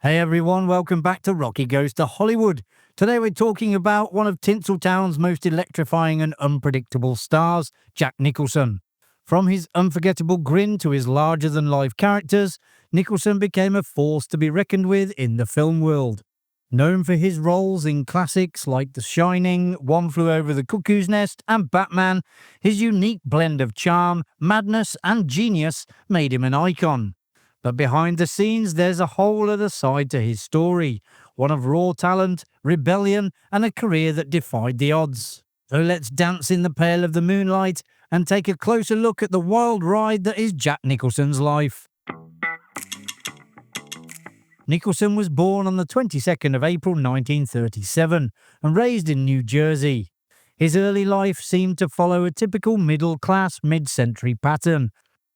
Hey everyone, welcome back to Rocky Goes to Hollywood. Today we're talking about one of Tinseltown's most electrifying and unpredictable stars, Jack Nicholson. From his unforgettable grin to his larger-than-life characters, Nicholson became a force to be reckoned with in the film world. Known for his roles in classics like The Shining, One Flew Over the Cuckoo's Nest and Batman, his unique blend of charm, madness and genius made him an icon. But behind the scenes, there's a whole other side to his story, one of raw talent, rebellion, and a career that defied the odds. So let's dance in the pale of the moonlight and take a closer look at the wild ride that is Jack Nicholson's life. Nicholson was born on the 22nd of April 1937 and raised in New Jersey. His early life seemed to follow a typical middle-class, mid-century pattern,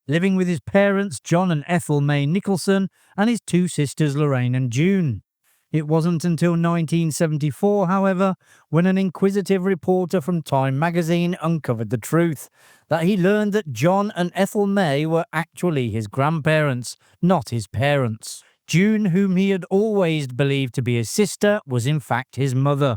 living with his parents John and Ethel May Nicholson and his two sisters Lorraine and June. It wasn't until 1974, however, when an inquisitive reporter from Time magazine uncovered the truth, that he learned that John and Ethel May were actually his grandparents, not his parents. June, whom he had always believed to be his sister, was in fact his mother.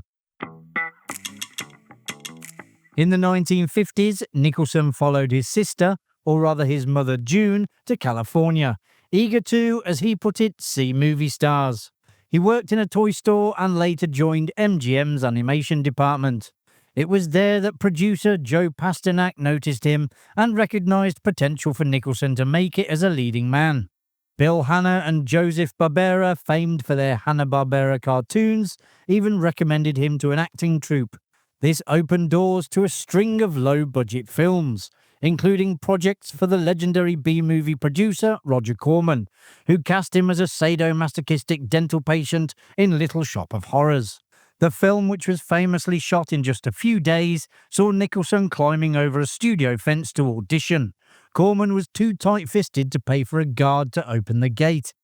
In the 1950s, Nicholson followed his sister, or rather his mother June, to California, eager to, as he put it, see movie stars. He worked in a toy store and later joined MGM's animation department. It was there that producer Joe Pasternak noticed him and recognized potential for Nicholson to make it as a leading man. Bill Hanna and Joseph Barbera, famed for their Hanna-Barbera cartoons, even recommended him to an acting troupe. This opened doors to a string of low-budget films, including projects for the legendary B-movie producer Roger Corman, who cast him as a sadomasochistic dental patient in Little Shop of Horrors. The film, which was famously shot in just a few days, saw Nicholson climbing over a studio fence to audition. Corman was too tight-fisted to pay for a guard to open the gate.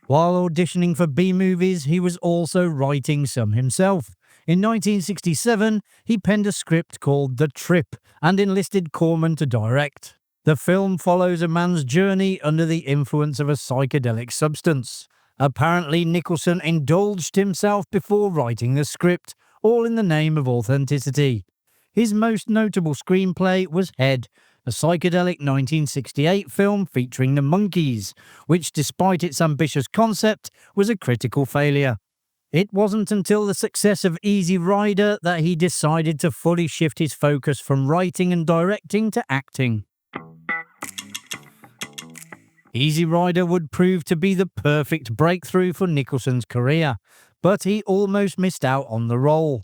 While auditioning for B-movies, he was also writing some himself. In 1967, he penned a script called The Trip and enlisted Corman to direct. The film follows a man's journey under the influence of a psychedelic substance. Apparently, Nicholson indulged himself before writing the script, all in the name of authenticity. His most notable screenplay was Head, a psychedelic 1968 film featuring the Monkees, which, despite its ambitious concept, was a critical failure. It wasn't until the success of Easy Rider that he decided to fully shift his focus from writing and directing to acting. Easy Rider would prove to be the perfect breakthrough for Nicholson's career, but he almost missed out on the role.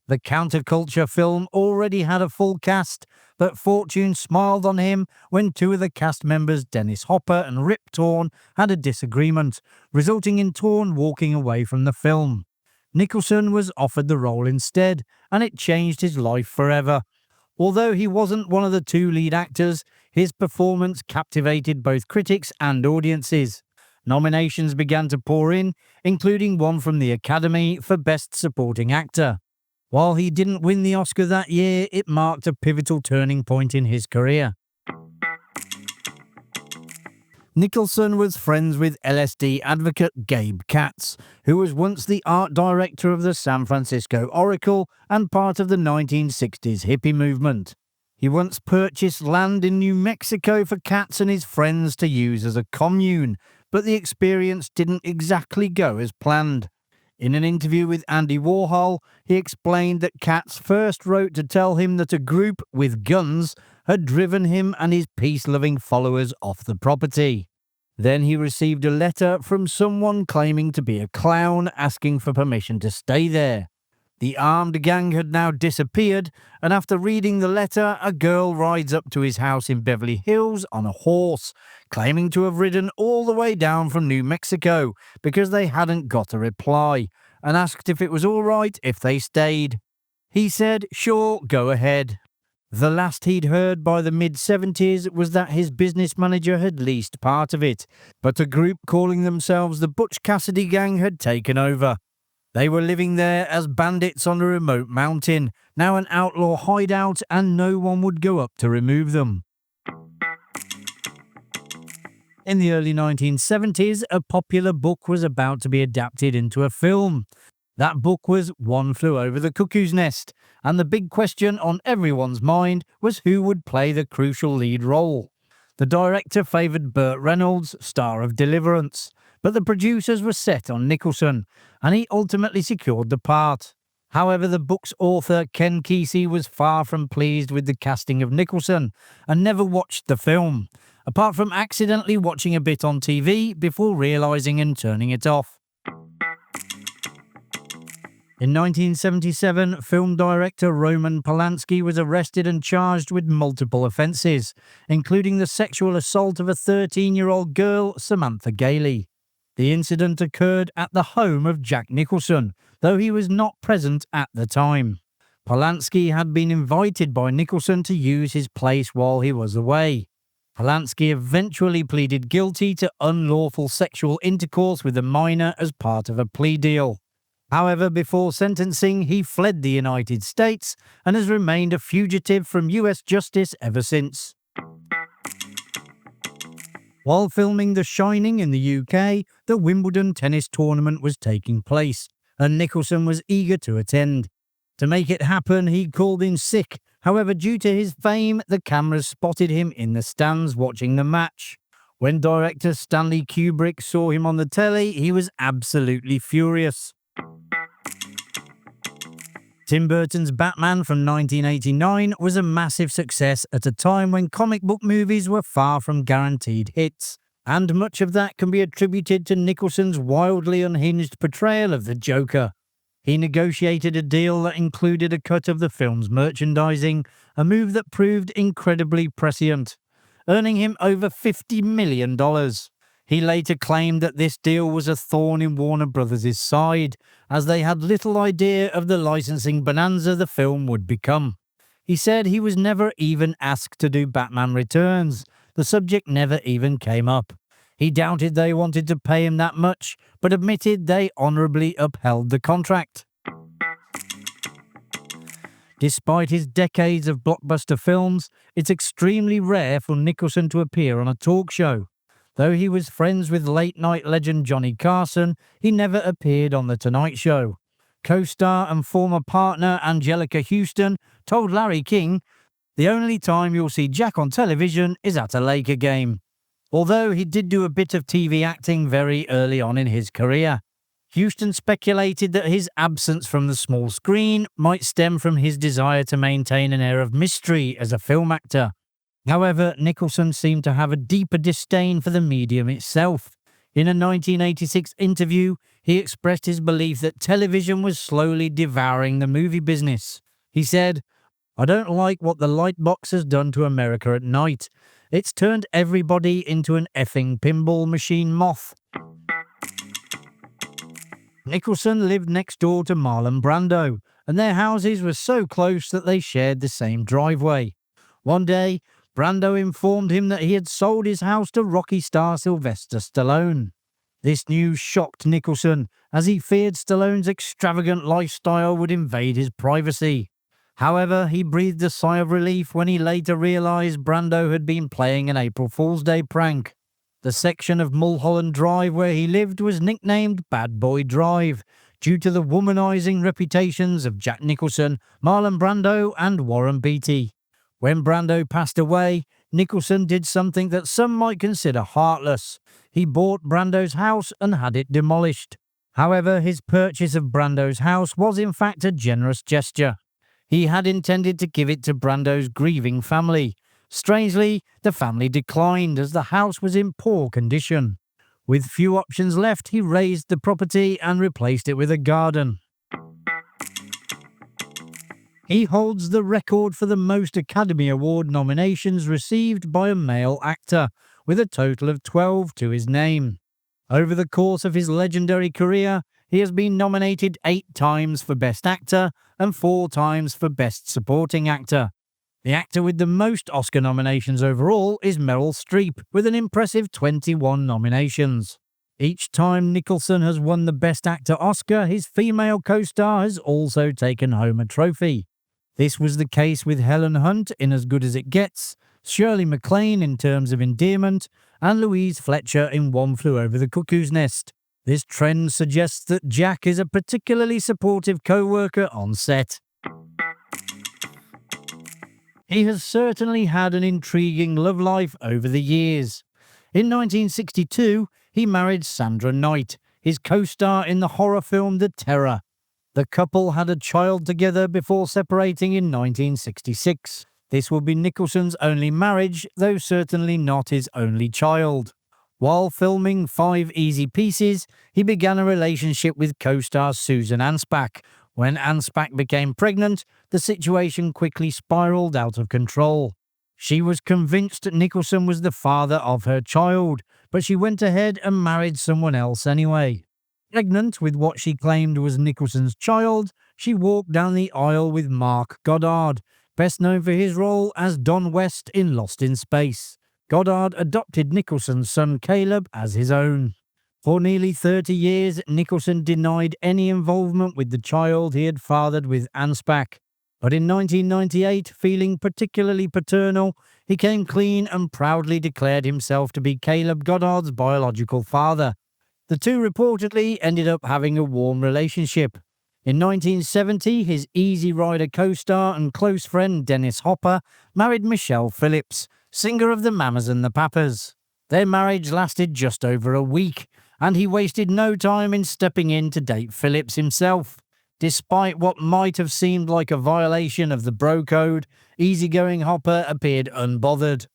The counterculture film already had a full cast, but fortune smiled on him when two of the cast members, Dennis Hopper and Rip Torn, had a disagreement, resulting in Torn walking away from the film. Nicholson was offered the role instead, and it changed his life forever. Although he wasn't one of the two lead actors, his performance captivated both critics and audiences. Nominations began to pour in, including one from the Academy for Best Supporting Actor. While he didn't win the Oscar that year, it marked a pivotal turning point in his career. Nicholson was friends with LSD advocate Gabe Katz, who was once the art director of the San Francisco Oracle and part of the 1960s hippie movement. He once purchased land in New Mexico for Katz and his friends to use as a commune, but the experience didn't exactly go as planned. In an interview with Andy Warhol, he explained that Katz first wrote to tell him that a group with guns had driven him and his peace-loving followers off the property. Then he received a letter from someone claiming to be a clown asking for permission to stay there. The armed gang had now disappeared, and after reading the letter, a girl rides up to his house in Beverly Hills on a horse, claiming to have ridden all the way down from New Mexico because they hadn't got a reply, and asked if it was all right if they stayed. He said, "Sure, go ahead." The last he'd heard by the mid-70s was that his business manager had leased part of it, but a group calling themselves the Butch Cassidy gang had taken over. They were living there as bandits on a remote mountain, now an outlaw hideout, and no one would go up to remove them. In the early 1970s, a popular book was about to be adapted into a film. That book was One Flew Over the Cuckoo's Nest, and the big question on everyone's mind was who would play the crucial lead role. The director favoured Burt Reynolds, star of Deliverance, but the producers were set on Nicholson, and he ultimately secured the part. However, the book's author, Ken Kesey, was far from pleased with the casting of Nicholson and never watched the film, apart from accidentally watching a bit on TV before realising and turning it off. In 1977, film director Roman Palansky was arrested and charged with multiple offences, including the sexual assault of a 13-year-old girl, Samantha Gailey. The incident occurred at the home of Jack Nicholson, though he was not present at the time. Palansky had been invited by Nicholson to use his place while he was away. Palansky eventually pleaded guilty to unlawful sexual intercourse with a minor as part of a plea deal. However, before sentencing, he fled the United States and has remained a fugitive from US justice ever since. While filming The Shining in the UK, the Wimbledon tennis tournament was taking place, and Nicholson was eager to attend. To make it happen, he called in sick. However, due to his fame, the cameras spotted him in the stands watching the match. When director Stanley Kubrick saw him on the telly, he was absolutely furious. Tim Burton's Batman from 1989 was a massive success at a time when comic book movies were far from guaranteed hits, and much of that can be attributed to Nicholson's wildly unhinged portrayal of the Joker. He negotiated a deal that included a cut of the film's merchandising, a move that proved incredibly prescient, earning him over $50 million. He later claimed that this deal was a thorn in Warner Brothers' side, as they had little idea of the licensing bonanza the film would become. He said he was never even asked to do Batman Returns. The subject never even came up. He doubted they wanted to pay him that much, but admitted they honourably upheld the contract. Despite his decades of blockbuster films, it's extremely rare for Nicholson to appear on a talk show. Though he was friends with late-night legend Johnny Carson, he never appeared on The Tonight Show. Co-star and former partner Angelica Houston told Larry King, "The only time you'll see Jack on television is at a Laker game." Although he did do a bit of TV acting very early on in his career. Houston speculated that his absence from the small screen might stem from his desire to maintain an air of mystery as a film actor. However, Nicholson seemed to have a deeper disdain for the medium itself. In a 1986 interview, he expressed his belief that television was slowly devouring the movie business. He said, "I don't like what the lightbox has done to America at night. It's turned everybody into an effing pinball machine moth." Nicholson lived next door to Marlon Brando, and their houses were so close that they shared the same driveway. One day, Brando informed him that he had sold his house to Rocky star Sylvester Stallone. This news shocked Nicholson, as he feared Stallone's extravagant lifestyle would invade his privacy. However, he breathed a sigh of relief when he later realised Brando had been playing an April Fool's Day prank. The section of Mulholland Drive where he lived was nicknamed Bad Boy Drive, due to the womanising reputations of Jack Nicholson, Marlon Brando and Warren Beatty. When Brando passed away, Nicholson did something that some might consider heartless. He bought Brando's house and had it demolished. However, his purchase of Brando's house was in fact a generous gesture. He had intended to give it to Brando's grieving family. Strangely, the family declined as the house was in poor condition. With few options left, he razed the property and replaced it with a garden. He holds the record for the most Academy Award nominations received by a male actor, with a total of 12 to his name. Over the course of his legendary career, he has been nominated 8 times for Best Actor and 4 times for Best Supporting Actor. The actor with the most Oscar nominations overall is Meryl Streep, with an impressive 21 nominations. Each time Nicholson has won the Best Actor Oscar, his female co-star has also taken home a trophy. This was the case with Helen Hunt in As Good as It Gets, Shirley MacLaine in Terms of Endearment, and Louise Fletcher in One Flew Over the Cuckoo's Nest. This trend suggests that Jack is a particularly supportive co-worker on set. He has certainly had an intriguing love life over the years. In 1962, he married Sandra Knight, his co-star in the horror film The Terror. The couple had a child together before separating in 1966. This would be Nicholson's only marriage, though certainly not his only child. While filming 5 Easy Pieces, he began a relationship with co-star Susan Anspach. When Anspach became pregnant, the situation quickly spiraled out of control. She was convinced Nicholson was the father of her child, but she went ahead and married someone else anyway. Pregnant with what she claimed was Nicholson's child, she walked down the aisle with Mark Goddard, best known for his role as Don West in Lost in Space. Goddard adopted Nicholson's son Caleb as his own. For nearly 30 years, Nicholson denied any involvement with the child he had fathered with Anspach. But in 1998, feeling particularly paternal, he came clean and proudly declared himself to be Caleb Goddard's biological father. The two reportedly ended up having a warm relationship. In 1970, his Easy Rider co-star and close friend Dennis Hopper married Michelle Phillips, singer of the Mamas and the Papas. Their marriage lasted just over a week, and he wasted no time in stepping in to date Phillips himself. Despite what might have seemed like a violation of the bro code, easygoing Hopper appeared unbothered.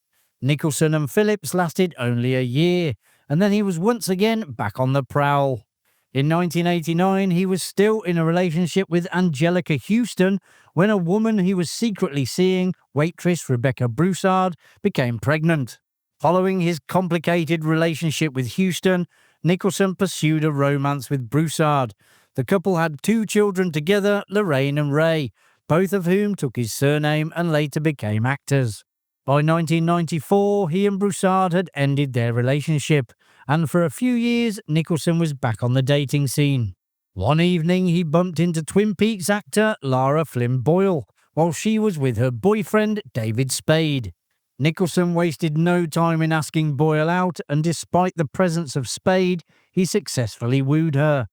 Nicholson and Phillips lasted only a year, and then he was once again back on the prowl. In 1989, he was still in a relationship with Angelica Houston when a woman he was secretly seeing, waitress Rebecca Broussard, became pregnant. Following his complicated relationship with Houston, Nicholson pursued a romance with Broussard. The couple had 2 children together, Lorraine and Ray, both of whom took his surname and later became actors. By 1994, he and Broussard had ended their relationship, and for a few years, Nicholson was back on the dating scene. One evening, he bumped into Twin Peaks actor Lara Flynn Boyle, while she was with her boyfriend, David Spade. Nicholson wasted no time in asking Boyle out, and despite the presence of Spade, he successfully wooed her.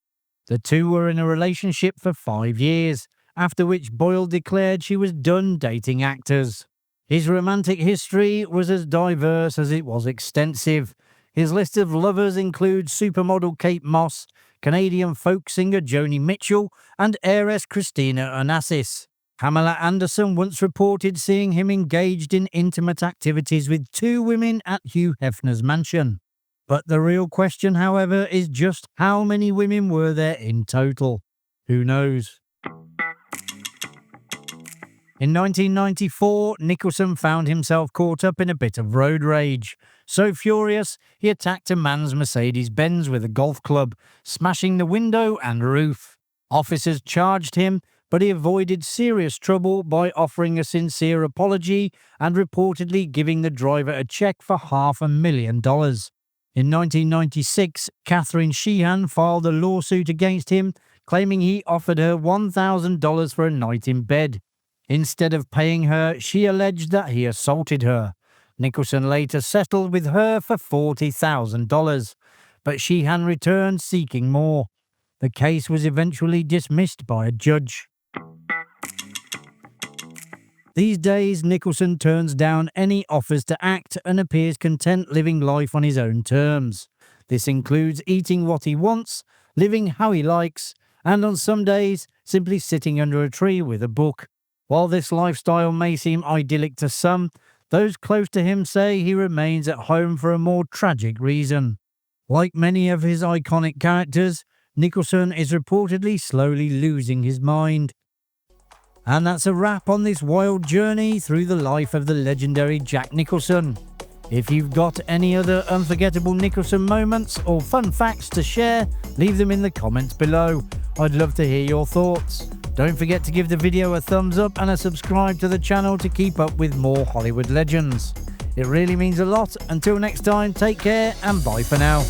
The two were in a relationship for 5 years, after which Boyle declared she was done dating actors. His romantic history was as diverse as it was extensive. His list of lovers includes supermodel Kate Moss, Canadian folk singer Joni Mitchell, and heiress Christina Onassis. Pamela Anderson once reported seeing him engaged in intimate activities with 2 women at Hugh Hefner's mansion. But the real question, however, is just how many women were there in total? Who knows? In 1994, Nicholson found himself caught up in a bit of road rage. So furious, he attacked a man's Mercedes-Benz with a golf club, smashing the window and roof. Officers charged him, but he avoided serious trouble by offering a sincere apology and reportedly giving the driver a check for $500,000. In 1996, Catherine Sheehan filed a lawsuit against him, claiming he offered her $1,000 for a night in bed. Instead of paying her, she alleged that he assaulted her. Nicholson later settled with her for $40,000, but Sheehan returned seeking more. The case was eventually dismissed by a judge. These days, Nicholson turns down any offers to act and appears content living life on his own terms. This includes eating what he wants, living how he likes, and on some days, simply sitting under a tree with a book. While this lifestyle may seem idyllic to some, those close to him say he remains at home for a more tragic reason. Like many of his iconic characters, Nicholson is reportedly slowly losing his mind. And that's a wrap on this wild journey through the life of the legendary Jack Nicholson. If you've got any other unforgettable Nicholson moments or fun facts to share, leave them in the comments below. I'd love to hear your thoughts. Don't forget to give the video a thumbs up and a subscribe to the channel to keep up with more Hollywood legends. It really means a lot. Until next time, take care and bye for now.